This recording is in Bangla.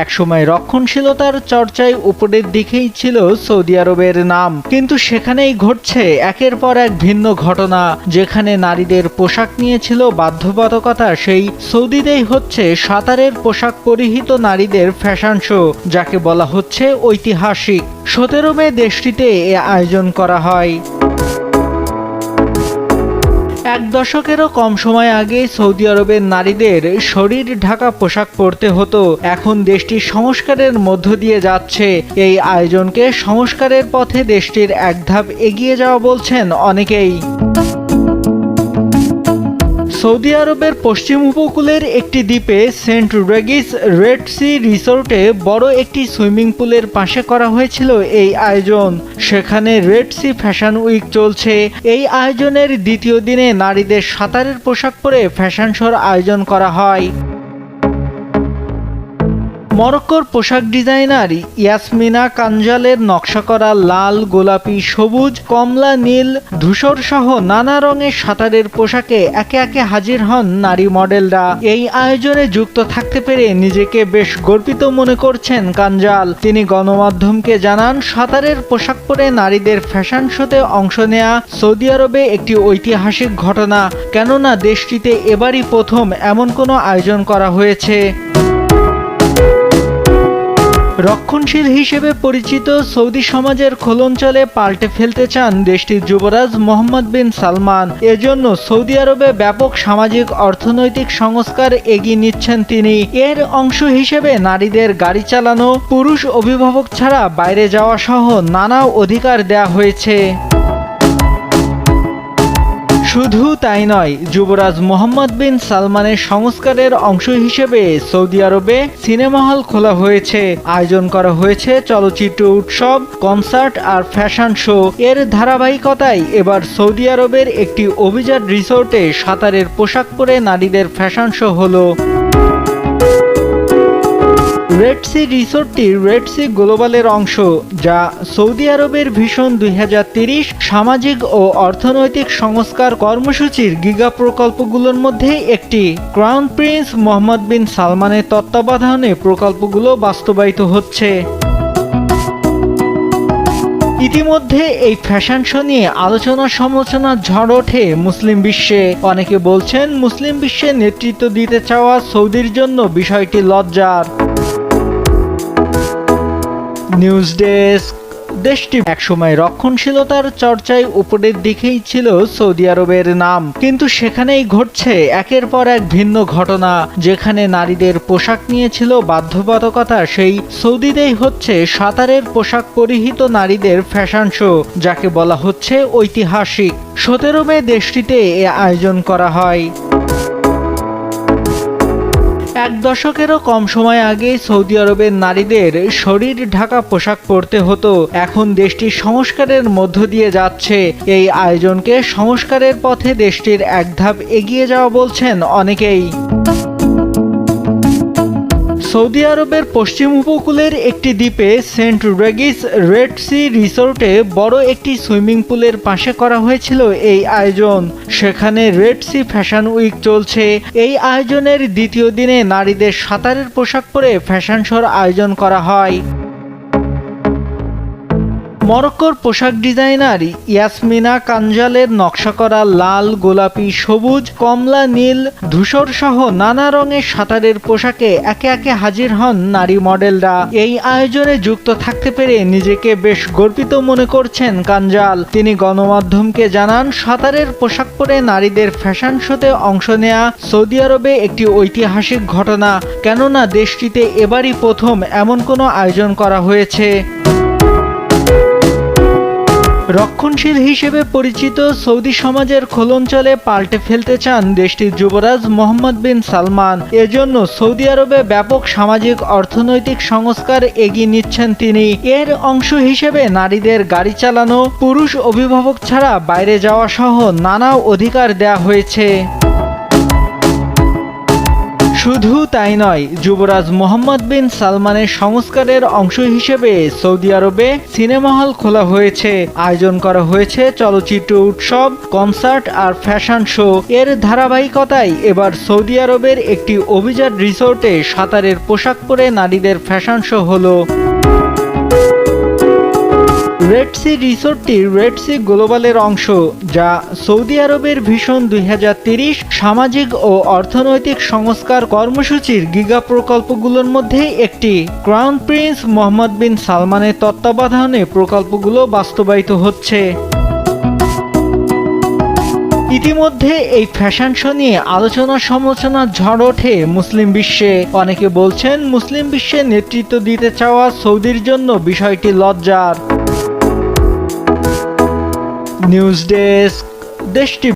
একসময় রক্ষণশীলতার চর্চায় উপরের দিকেই ছিল সৌদি আরবের নাম, কিন্তু সেখানেই ঘটছে একের পর এক ভিন্ন ঘটনা। যেখানে নারীদের পোশাক নিয়েছিল বাধ্যবাধকতা, সেই সৌদিতেই হচ্ছে সাঁতারের পোশাক পরিহিত নারীদের ফ্যাশন শো, যাকে বলা হচ্ছে ঐতিহাসিক। 17 মে দেশটিতে এ আয়োজন করা হয়। এক দশকেরও কম সময় আগে সৌদি আরবের নারীদের শরীর ঢাকা পোশাক পরতে হতো। এখন দেশটি সংস্কারের মধ্য দিয়ে যাচ্ছে। এই আয়োজনকে সংস্কারের পথে দেশটির এক ধাপ এগিয়ে যাওয়া বলছেন অনেকেই। সৌদি আরবের পশ্চিম উপকূলের একটি দ্বীপে সেন্ট রেগিস রেড সি রিসোর্টে বড় একটি সুইমিং পুলের পাশে করা হয়েছিল এই আয়োজন। সেখানে রেড সি ফ্যাশন উইক চলছে। এই আয়োজনের দ্বিতীয় দিনে নারীদের সাঁতারের পোশাক পরে ফ্যাশন শোর আয়োজন করা হয়। মরক্কোর পোশাক ডিজাইনার ইয়াসমিনা কানজালের নকশা করা লাল, গোলাপি, সবুজ, কমলা, নীল, ধূসর সহ নানা রঙের সাঁতারের পোশাকে একে একে হাজির হন নারী মডেলরা। এই আয়োজনে যুক্ত থাকতে পেরে নিজেকে বেশ গর্বিত মনে করছেন কানজাল। তিনি গণমাধ্যমকে জানান, সাঁতারের পোশাক পরে নারীদের ফ্যাশন শোতে অংশ নেয়া সৌদি আরবে একটি ঐতিহাসিক ঘটনা, কেননা দেশটিতে এবারই প্রথম এমন কোনো আয়োজন করা হয়েছে। রক্ষণশীল হিসেবে পরিচিত সৌদি সমাজের খোলনচলে পাল্টে ফেলতে চান দেশটির যুবরাজ মোহাম্মদ বিন সালমান। এজন্য সৌদি আরবে ব্যাপক সামাজিক অর্থনৈতিক সংস্কার এগিয়ে নিচ্ছেন তিনি। এর অংশ হিসেবে নারীদের গাড়ি চালানো, পুরুষ অভিভাবক ছাড়া বাইরে যাওয়া সহ নানা অধিকার দেয়া হয়েছে। শুধু তাই নয়, যুবরাজ মোহাম্মদ বিন সালমানের সংস্কারের অংশ হিসেবে সৌদি আরবে সিনেমা হল খোলা হয়েছে। আয়োজন করা হয়েছে চলচ্চিত্র উৎসব, কনসার্ট আর ফ্যাশন শো। এর ধারাবাহিকতায় এবার সৌদি আরবের একটি অভিজাত রিসোর্টে সাঁতারের পোশাক পরে নারীদের ফ্যাশন শো হলো। রেড সি রিসোর্টটি রেড সি গ্লোবালের অংশ, যা সৌদি আরবের ভিশন 2030 সামাজিক ও অর্থনৈতিক সংস্কার কর্মসূচির গিগা প্রকল্পগুলোর মধ্যে একটি। ক্রাউন প্রিন্স মোহাম্মদ বিন সালমানের তত্ত্বাবধানে প্রকল্পগুলো বাস্তবায়িত হচ্ছে। ইতিমধ্যে এই ফ্যাশন শো নিয়ে আলোচনা সমালোচনার ঝড় ওঠে মুসলিম বিশ্বে। অনেকে বলছেন, মুসলিম বিশ্বে নেতৃত্ব দিতে চাওয়া সৌদির জন্য বিষয়টি লজ্জার। নিউজ ডেস্ক, দেশটি একসময় রক্ষণশীলতার চর্চায় উপরের দিকেই ছিল সৌদি আরবের নাম, কিন্তু সেখানেই ঘটছে একের পর এক ভিন্ন ঘটনা। যেখানে নারীদের পোশাক নিয়েছিল বাধ্যবাধকতা, সেই সৌদিতেই হচ্ছে সাঁতারের পোশাক পরিহিত নারীদের ফ্যাশন শো, যাকে বলা হচ্ছে ঐতিহাসিক। 17 মে দেশটিতে এ আয়োজন করা হয়। এক দশকেরও কম সময় আগে সৌদি আরবের নারীদের শরীর ঢাকা পোশাক পরতে হতো। এখন দেশটি সংস্কারের মধ্য দিয়ে যাচ্ছে। এই আয়োজনকে সংস্কারের পথে দেশটির এক ধাপ এগিয়ে যাওয়া বলছেন অনেকেই। সৌদি আরবের পশ্চিম উপকূলের একটি দ্বীপে সেন্ট রেগিস রেড সি রিসোর্টে বড় একটি সুইমিং পুলের পাশে করা হয়েছিল এই আয়োজন। সেখানে রেড সি ফ্যাশন উইক চলছে। এই আয়োজনের দ্বিতীয় দিনে নারীদের সাঁতারের পোশাক পরে ফ্যাশন শোর আয়োজন করা হয়। মরক্কোর পোশাক ডিজাইনার ইয়াসমিনা কানজালের নকশা করা লাল, গোলাপি, সবুজ, কমলা, নীল, ধূসর সহ নানা রঙের সাঁতারের পোশাকে একে একে হাজির হন নারী মডেলরা। এই আয়োজনে যুক্ত থাকতে পেরে নিজেকে বেশ গর্বিত মনে করছেন কানজাল। তিনি গণমাধ্যমকে জানান, সাঁতারের পোশাক পরে নারীদের ফ্যাশন শোতে অংশ নেয়া সৌদি আরবে একটি ঐতিহাসিক ঘটনা, কেননা দেশটিতে এবারই প্রথম এমন কোনো আয়োজন করা হয়েছে। রক্ষণশীল হিসেবে পরিচিত সৌদি সমাজের খোলনচলে পাল্টে ফেলতে চান দেশটির যুবরাজ মোহাম্মদ বিন সালমান। এজন্য সৌদি আরবে ব্যাপক সামাজিক অর্থনৈতিক সংস্কার এগিয়ে নিচ্ছেন তিনি। এর অংশ হিসেবে নারীদের গাড়ি চালানো, পুরুষ অভিভাবক ছাড়া বাইরে যাওয়া সহ নানা অধিকার দেয়া হয়েছে। শুধু তাই নয়, যুবরাজ মোহাম্মদ বিন সালমানের সংস্কারের অংশ হিসেবে সৌদি আরবে সিনেমা হল খোলা হয়েছে। আয়োজন করা হয়েছে চলচ্চিত্র উৎসব, কনসার্ট আর ফ্যাশন শো। এর ধারাবাহিকতায় এবার সৌদি আরবের একটি অভিজাত রিসোর্টে সাঁতারের পোশাক পরে নারীদের ফ্যাশন শো হলো। রেড সি রিসোর্টটি রেড সি গ্লোবালের অংশ, যা সৌদি আরবের ভিশন 2030 সামাজিক ও অর্থনৈতিক সংস্কার কর্মসূচির গিগা প্রকল্পগুলোর মধ্যে একটি। ক্রাউন প্রিন্স মোহাম্মদ বিন সালমানের তত্ত্বাবধানে প্রকল্পগুলো বাস্তবায়িত হচ্ছে। ইতিমধ্যে এই ফ্যাশন শো নিয়ে আলোচনা সমালোচনার ঝড় ওঠে মুসলিম বিশ্বে। অনেকে বলছেন, মুসলিম বিশ্বে নেতৃত্ব দিতে চাওয়া সৌদির জন্য বিষয়টি লজ্জার। নিউজ ডেস্ক, দেশ টিভি।